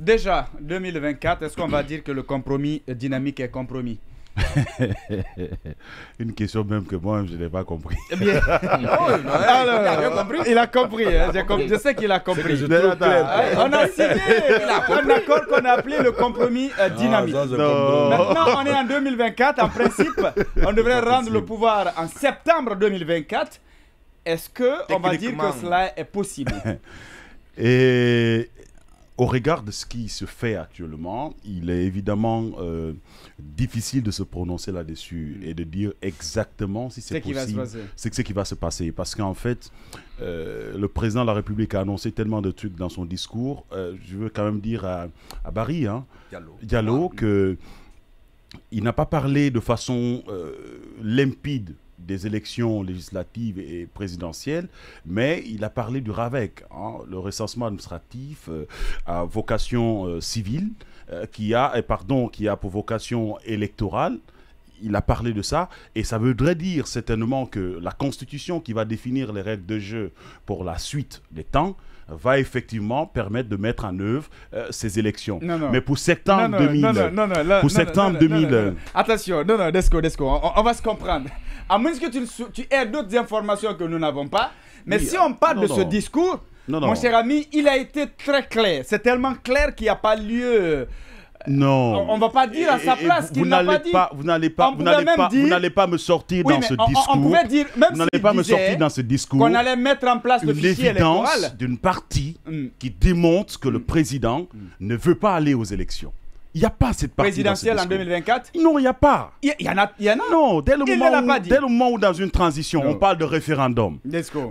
déjà, 2024, est-ce qu'on va dire que le compromis dynamique est compromis? Une question même que moi, je n'ai pas compris. Eh bien, il a compris. Hein, je sais qu'il a compris. On a signé un accord qu'on a appelé le compromis dynamique. Maintenant, on est en 2024. En principe, on devrait rendre le pouvoir en septembre 2024. Est-ce qu'on va dire que cela est possible? Et au regard de ce qui se fait actuellement, il est évidemment difficile de se prononcer là-dessus et de dire exactement si c'est possible. C'est ce qui va se passer. Parce qu'en fait, le président de la République a annoncé tellement de trucs dans son discours. Je veux quand même dire à Barry, hein, Diallo, qu'il n'a pas parlé de façon limpide des élections législatives et présidentielles, mais il a parlé du RAVEC, hein, le recensement administratif à vocation civile, qui a pour vocation électorale. Il a parlé de ça, et ça voudrait dire certainement que la Constitution qui va définir les règles de jeu pour la suite des temps va effectivement permettre de mettre en œuvre ces élections. Mais pour septembre 2000... Attention, Desco, on va se comprendre. À moins que tu aies d'autres informations que nous n'avons pas. Mais si on parle de ce discours, mon cher ami, il a été très clair. C'est tellement clair qu'il n'y a pas lieu... Non. On ne va pas dire à sa place qu'il n'a pas dit. Vous n'allez pas me sortir dans ce discours. On pouvait dire, même vous n'allez pas me sortir dans ce discours. Qu'on allait mettre en place le fichier électoral. L'évidence d'une partie qui démontre que le président ne veut pas aller aux élections. Il n'y a pas cette partie présidentielle en 2024? Non, il n'y a pas. Il y en a. Non, dès le moment où dans une transition, on parle de référendum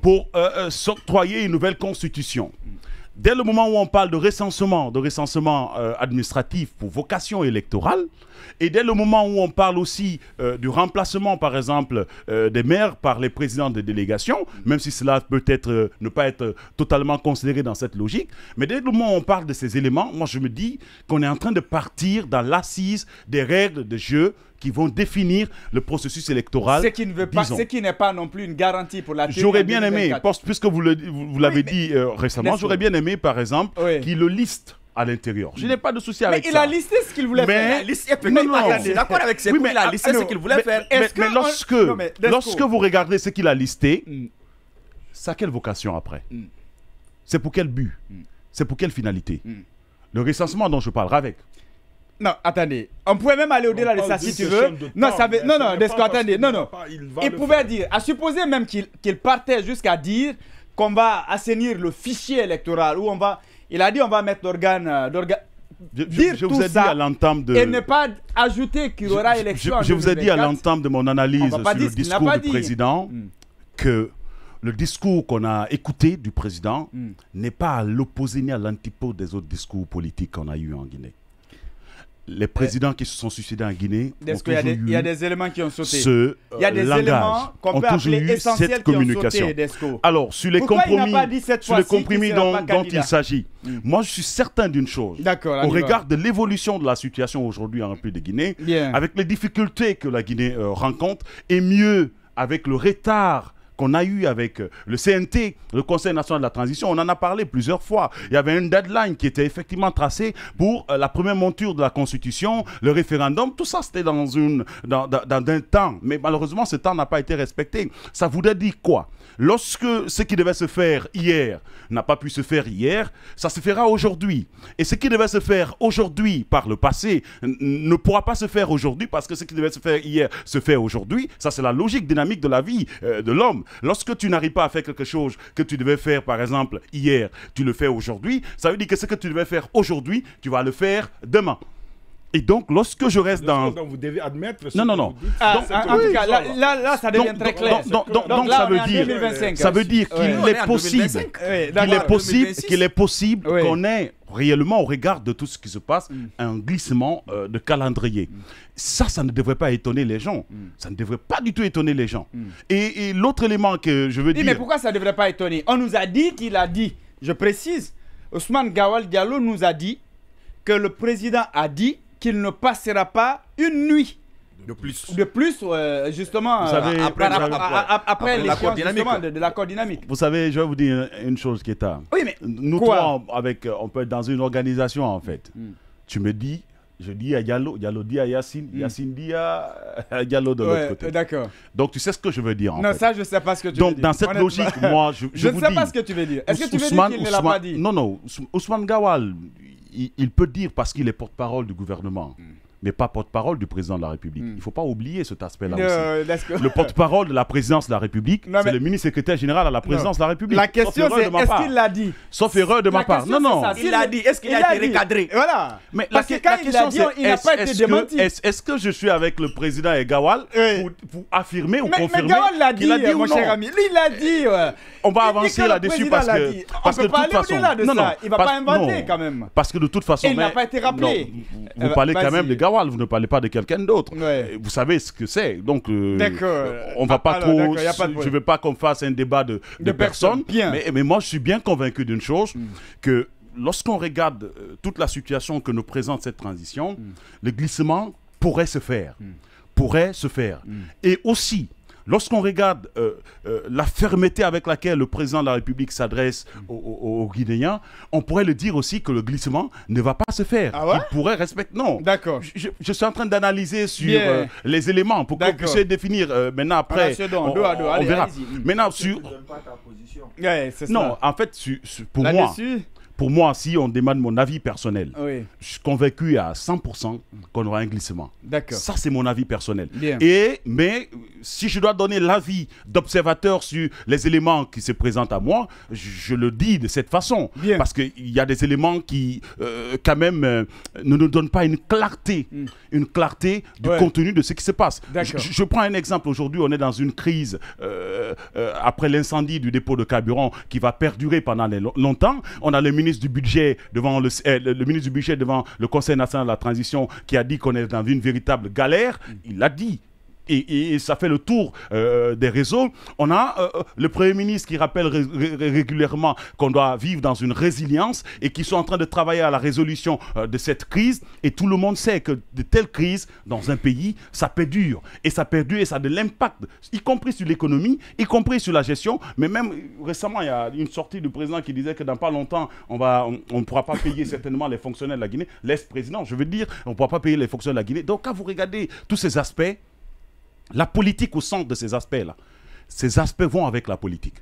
pour s'octroyer une nouvelle constitution. Dès le moment où on parle de recensement administratif pour vocation électorale, et dès le moment où on parle aussi du remplacement, par exemple, des maires par les présidents de délégation, même si cela peut être, ne pas être totalement considéré dans cette logique, mais dès le moment où on parle de ces éléments, moi je me dis qu'on est en train de partir dans l'assise des règles de jeu qui vont définir le processus électoral. Ce qui ne veut pas, ce qui n'est pas non plus une garantie pour la tenue. J'aurais bien aimé, puisque vous l'avez dit récemment, j'aurais bien aimé, par exemple, qu'il le liste à l'intérieur. Je n'ai pas de souci avec ça. Mais il a listé ce qu'il voulait faire. D'accord avec ses il a listé ce qu'il voulait faire. Mais lorsque vous regardez ce qu'il a listé, ça a quelle vocation après? C'est pour quel but? C'est pour quelle finalité? Le recensement dont je parle, avec. Non, attendez. On pouvait même aller au-delà de ça si tu veux. Non, Desco, attendez. Non. Il pouvait dire, à supposer même qu'il partait jusqu'à dire qu'on va assainir le fichier électoral, où on va... Il a dit on va mettre l'organe... Je vous ai dit à l'entame de... Et ne pas ajouter qu'il y aura élection en 2024. Je vous ai dit à l'entame de mon analyse sur le discours du président que le discours qu'on a écouté du président n'est pas à l'opposé ni à l'antipode des autres discours politiques qu'on a eu en Guinée. Les présidents qui se sont suicidés en Guinée ont toujours eu il y a des éléments qui ont sauté. Il y a des éléments qu'on peut appeler essentiels qui ont sauté, Desco. Alors, sur les compromis dont il s'agit, moi je suis certain d'une chose. Au regard de l'évolution de la situation aujourd'hui en République de Guinée, avec les difficultés que la Guinée rencontre, et mieux avec le retard qu'on a eu avec le CNT, le Conseil national de la transition, on en a parlé plusieurs fois. Il y avait une deadline qui était effectivement tracée pour la première monture de la Constitution, le référendum, tout ça c'était dans un temps. Mais malheureusement, ce temps n'a pas été respecté. Ça voudrait dire quoi? Lorsque ce qui devait se faire hier n'a pas pu se faire hier, ça se fera aujourd'hui. Et ce qui devait se faire aujourd'hui par le passé ne pourra pas se faire aujourd'hui parce que ce qui devait se faire hier se fait aujourd'hui. Ça, c'est la logique dynamique de la vie de l'homme. Lorsque tu n'arrives pas à faire quelque chose que tu devais faire, par exemple, hier, tu le fais aujourd'hui, ça veut dire que ce que tu devais faire aujourd'hui, tu vas le faire demain. Et donc, lorsque je reste dans... Donc, vous devez admettre... Non. En tout cas, là, ça devient très clair. Donc ça veut dire qu'il est possible qu'on ait réellement, au regard de tout ce qui se passe, un glissement de calendrier. Ça ne devrait pas étonner les gens. Ça ne devrait pas du tout étonner les gens. Et l'autre élément que je veux dire... Mais pourquoi ça ne devrait pas étonner? On nous a dit qu'il a dit, je précise, Ousmane Gawal Diallo nous a dit que le président a dit qu'il ne passera pas une nuit De plus, justement, après l'échéance de l'accord dynamique. Vous savez, je vais vous dire une chose, Keita. Oui, mais nous trois, on peut être dans une organisation, en fait. Tu me dis, je dis à Diallo, Diallo dit à Yacine, Yacine dit à Diallo de l'autre côté. D'accord. Donc, tu sais ce que je veux dire, en fait. Non, ça, je ne sais pas ce que tu veux dire. Donc, dans cette logique, moi, je ne sais pas ce que tu veux dire. Est-ce que tu veux dire qu'il ne l'a pas dit? Non. Ousmane Gawal, il peut dire parce qu'il est porte-parole du gouvernement. Mais pas porte-parole du président de la République. Il ne faut pas oublier cet aspect-là aussi. Le porte-parole de la présidence de la République, c'est le ministre secrétaire général à la présidence de la République. La question, c'est est-ce qu'il l'a dit? Sauf erreur de ma part. Non. Il l'a dit. Est-ce qu'il a été recadré? Voilà. Mais la question, c'est il n'a pas été démenti. Est-ce que je suis avec le président et Gawal pour affirmer ou confirmer? Mais Gawal l'a dit, mon cher ami. Lui, il l'a dit. On va avancer là-dessus parce que de toute façon... Il ne va pas inventer quand même. Parce que de toute façon... Il n'a pas été rappelé. Vous parlez quand même de Gawal, vous ne parlez pas de quelqu'un d'autre. Vous savez ce que c'est. Donc, on va pas trop... Je ne veux pas qu'on fasse un débat de personnes. Mais moi, je suis bien convaincu d'une chose, que lorsqu'on regarde toute la situation que nous présente cette transition, le glissement pourrait se faire. Et aussi... Lorsqu'on regarde la fermeté avec laquelle le président de la République s'adresse aux Guinéens, on pourrait le dire aussi que le glissement ne va pas se faire. Ah ouais? Il pourrait respecter... Non. D'accord. Je suis en train d'analyser sur les éléments pour qu'on puisse définir maintenant après. On verra. Maintenant sur... Non, en fait, pour moi... Pour moi, si on demande mon avis personnel, je suis convaincu à 100% qu'on aura un glissement. D'accord. Ça, c'est mon avis personnel. Bien. Mais si je dois donner l'avis d'observateur sur les éléments qui se présentent à moi, je le dis de cette façon. Bien. Parce qu'il y a des éléments qui, quand même, ne nous donnent pas une clarté du contenu de ce qui se passe. Je prends un exemple. Aujourd'hui, on est dans une crise après l'incendie du dépôt de carburant qui va perdurer pendant longtemps. On a le ministre du budget devant le ministre du budget devant le Conseil national de la transition qui a dit qu'on est dans une véritable galère. Il l'a dit. Et ça fait le tour des réseaux. On a le Premier ministre qui rappelle régulièrement qu'on doit vivre dans une résilience et qui sont en train de travailler à la résolution de cette crise. Et tout le monde sait que de telles crises dans un pays, ça perdure. Et ça perdure et ça a de l'impact, y compris sur l'économie, y compris sur la gestion. Mais même récemment, il y a une sortie du président qui disait que dans pas longtemps, on ne pourra pas payer certainement les fonctionnaires de la Guinée. L'ex-président, je veux dire, on ne pourra pas payer les fonctionnaires de la Guinée. Donc quand vous regardez tous ces aspects, la politique au centre de ces aspects-là, ces aspects vont avec la politique.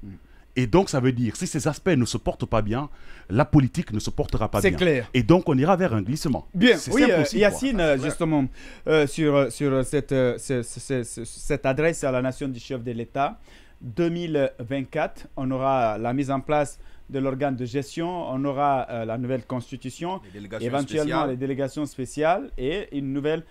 Et donc, ça veut dire, si ces aspects ne se portent pas bien, la politique ne se portera pas bien. C'est clair. Et donc, on ira vers un glissement. Bien, oui, Yacine, justement, sur cette adresse à la nation du chef de l'État, 2024, on aura la mise en place de l'organe de gestion, on aura la nouvelle constitution, éventuellement les délégations spéciales et une nouvelle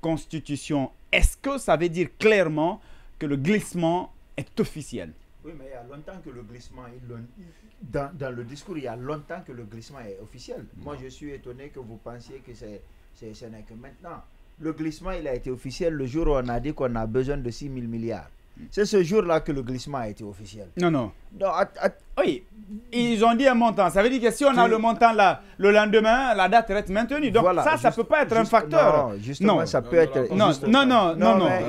constitution. Est-ce que ça veut dire clairement que le glissement est officiel? Oui, mais il y a longtemps que le glissement, dans le discours, il y a longtemps que le glissement est officiel. Moi, je suis étonné que vous pensiez que ce n'est que maintenant. Le glissement, il a été officiel le jour où on a dit qu'on a besoin de 6 000 milliards. C'est ce jour-là que le glissement a été officiel. Non. Oui, ils ont dit un montant. Ça veut dire que si on a le montant là, le lendemain, la date reste maintenue. Donc voilà, ça ne peut pas être un facteur. Non, justement, ça peut être... Non.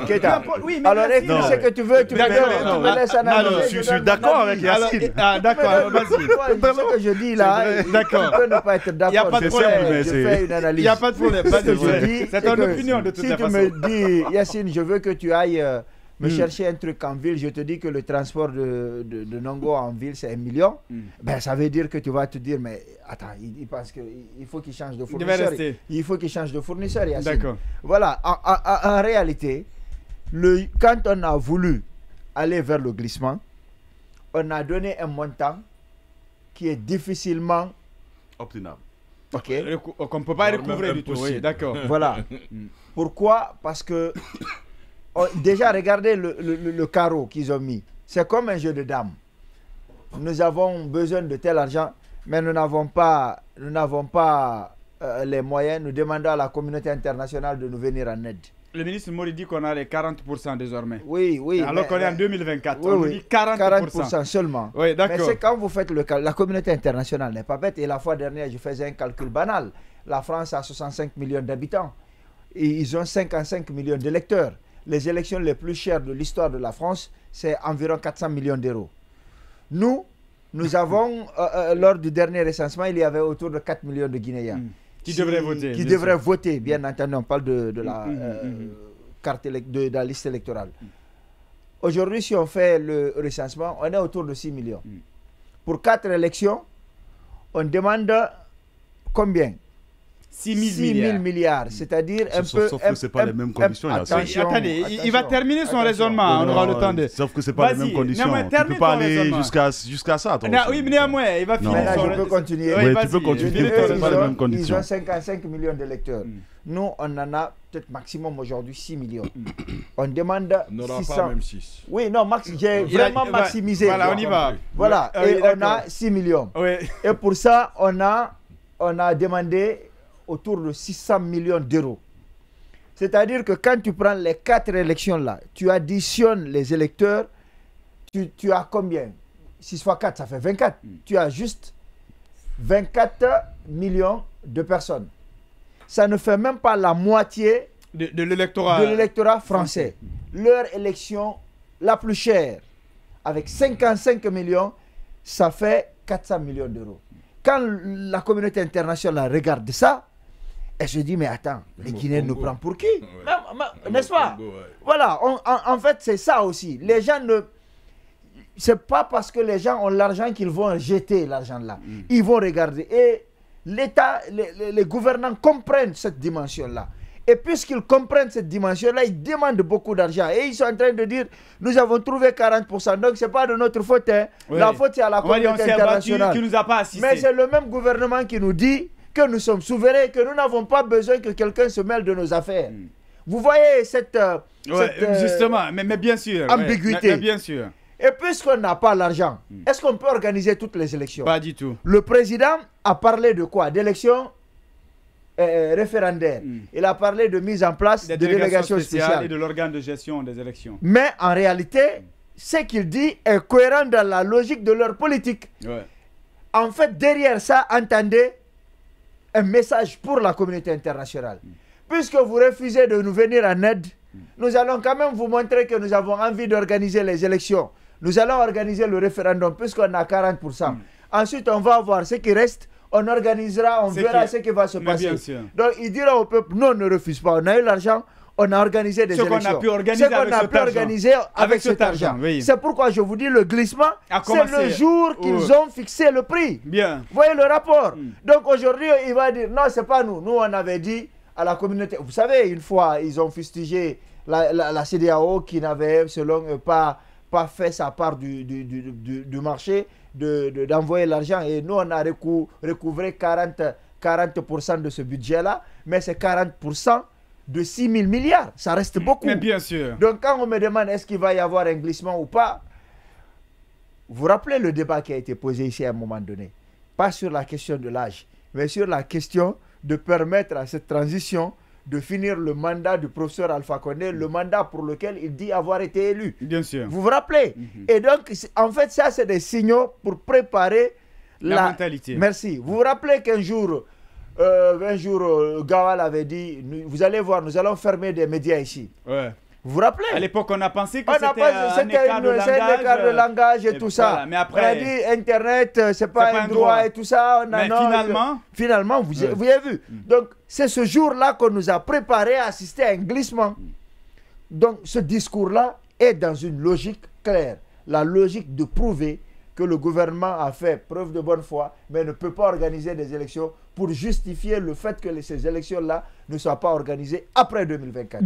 Keita, alors, c'est que tu veux, tu me laisses analyser. Je suis d'accord avec Yacine. D'accord, vas-y. Ce que je dis là, tu peux ne pas être d'accord. Il n'y a pas de problème. Je fais une analyse. Il n'y a pas de problème. C'est ton opinion de toute façon. Si tu me dis, Yacine, je veux que tu ailles... me chercher un truc en ville, je te dis que le transport de Nongo en ville, c'est 1 million. Ben, ça veut dire que tu vas te dire, mais attends, il pense qu'il faut qu'il change de fournisseur. Il faut qu'il change de fournisseur, Yacine. D'accord. Voilà, en réalité, quand on a voulu aller vers le glissement, on a donné un montant qui est difficilement obtenable. Ok. Qu'on ne peut pas recouvrer du tout. Oui, d'accord. Voilà. Pourquoi? Parce que déjà, regardez le carreau qu'ils ont mis. C'est comme un jeu de dames. Nous avons besoin de tel argent, mais nous n'avons pas les moyens. Nous demandons à la communauté internationale de nous venir en aide. Le ministre Mori dit qu'on a les 40% désormais. Oui. Alors qu'on est en 2024. Oui, on nous dit 40%. Seulement. Oui, d'accord. Mais c'est quand vous faites la communauté internationale n'est pas bête. Et la fois dernière, je faisais un calcul banal. La France a 65 millions d'habitants. ils ont 55 millions d'électeurs. Les élections les plus chères de l'histoire de la France, c'est environ 400 millions d'euros. Nous avons, lors du dernier recensement, il y avait autour de 4 millions de Guinéens. Qui devraient voter. Qui devraient voter, bien entendu. On parle de la carte de la liste électorale. Aujourd'hui, si on fait le recensement, on est autour de 6 millions. Pour 4 élections, on demande combien? 6 000 milliards, c'est-à-dire un peu... Sauf que ce n'est pas les mêmes conditions. Attendez, il va terminer son raisonnement, on aura le temps de... Sauf que ce n'est pas les mêmes conditions. Tu ne peux pas aller jusqu'à ça. Oui, mais néanmoins, il va finir son... Je peux continuer. Oui, tu peux continuer, ce n'est pas les mêmes conditions. Ils ont 55 millions d'électeurs. Nous, on en a peut-être maximum aujourd'hui 6 millions. On demande 600... On n'aura pas même 6. Oui, non, j'ai vraiment maximisé. Voilà, on y va. Voilà, et on a 6 millions. Et pour ça, on a demandé autour de 600 millions d'euros. C'est-à-dire que quand tu prends les 4 élections-là, tu additionnes les électeurs, tu as combien? 6 fois 4, ça fait 24. Tu as juste 24 millions de personnes. Ça ne fait même pas la moitié de l'électorat français. Leur élection la plus chère, avec 55 millions, ça fait 400 millions d'euros. Quand la communauté internationale regarde ça, elle se dit, mais attends, les Guinéens nous prennent pour qui? N'est-ce pas? Voilà, en fait, c'est ça aussi. Les gens ne... C'est pas parce que les gens ont l'argent qu'ils vont jeter l'argent là. Ils vont regarder. Et l'État, les gouvernants comprennent cette dimension-là. Et puisqu'ils comprennent cette dimension-là, ils demandent beaucoup d'argent. Et ils sont en train de dire, nous avons trouvé 40%. Donc, ce n'est pas de notre faute. Hein. Oui. La faute, c'est à la communauté internationale. Qui nous a pas assisté. Mais c'est le même gouvernement qui nous dit que nous sommes souverains, que nous n'avons pas besoin que quelqu'un se mêle de nos affaires. Vous voyez cette justement, mais bien sûr, ambiguïté. Mais bien sûr. Et puisqu'on n'a pas l'argent, est-ce qu'on peut organiser toutes les élections? Pas du tout. Le président a parlé de quoi? D'élections référendaires. Il a parlé de mise en place de délégations spéciales et de l'organe de gestion des élections. Mais en réalité, ce qu'il dit est cohérent dans la logique de leur politique. En fait, derrière ça, entendez un message pour la communauté internationale. Puisque vous refusez de nous venir en aide, nous allons quand même vous montrer que nous avons envie d'organiser les élections. Nous allons organiser le référendum puisqu'on a 40%. Ensuite, on va voir ce qui reste. On organisera, on verra ce qui va se passer. Donc, il dira au peuple, non, ne refuse pas. On a eu l'argent, on a organisé des élections. Ce qu'on a pu organiser avec cet argent. Oui. C'est pourquoi je vous dis, le glissement, c'est le jour qu'ils ont fixé le prix. Bien. Vous voyez le rapport. Donc, aujourd'hui, il va dire, non, c'est pas nous. Nous, on avait dit à la communauté. Vous savez, une fois, ils ont fustigé la CEDEAO qui n'avait, selon eux, pas fait sa part du marché d'envoyer l'argent. Et nous, on a recouvré 40% de ce budget-là, mais c'est 40% de 6 000 milliards. Ça reste beaucoup. Mais bien sûr. Donc, quand on me demande est-ce qu'il va y avoir un glissement ou pas, vous vous rappelez le débat qui a été posé ici à un moment donné. Pas sur la question de l'âge, mais sur la question de permettre à cette transition de finir le mandat du professeur Alpha Condé, le mandat pour lequel il dit avoir été élu. Bien sûr. Vous vous rappelez? Et donc, en fait, ça, c'est des signaux pour préparer la mentalité. Merci. Vous vous rappelez qu'un jour, Gawal avait dit, vous allez voir, nous allons fermer des médias ici. Ouais. Vous vous rappelez? À l'époque, on a pensé que c'était un écart de langage et tout ça. Voilà, mais après, on a dit Internet, c'est pas un droit et tout ça. Mais finalement, vous avez vu. Donc, c'est ce jour-là qu'on nous a préparé à assister à un glissement. Donc, ce discours-là est dans une logique claire. La logique de prouver que le gouvernement a fait preuve de bonne foi, mais ne peut pas organiser des élections pour justifier le fait que ces élections-là ne soient pas organisées après 2024.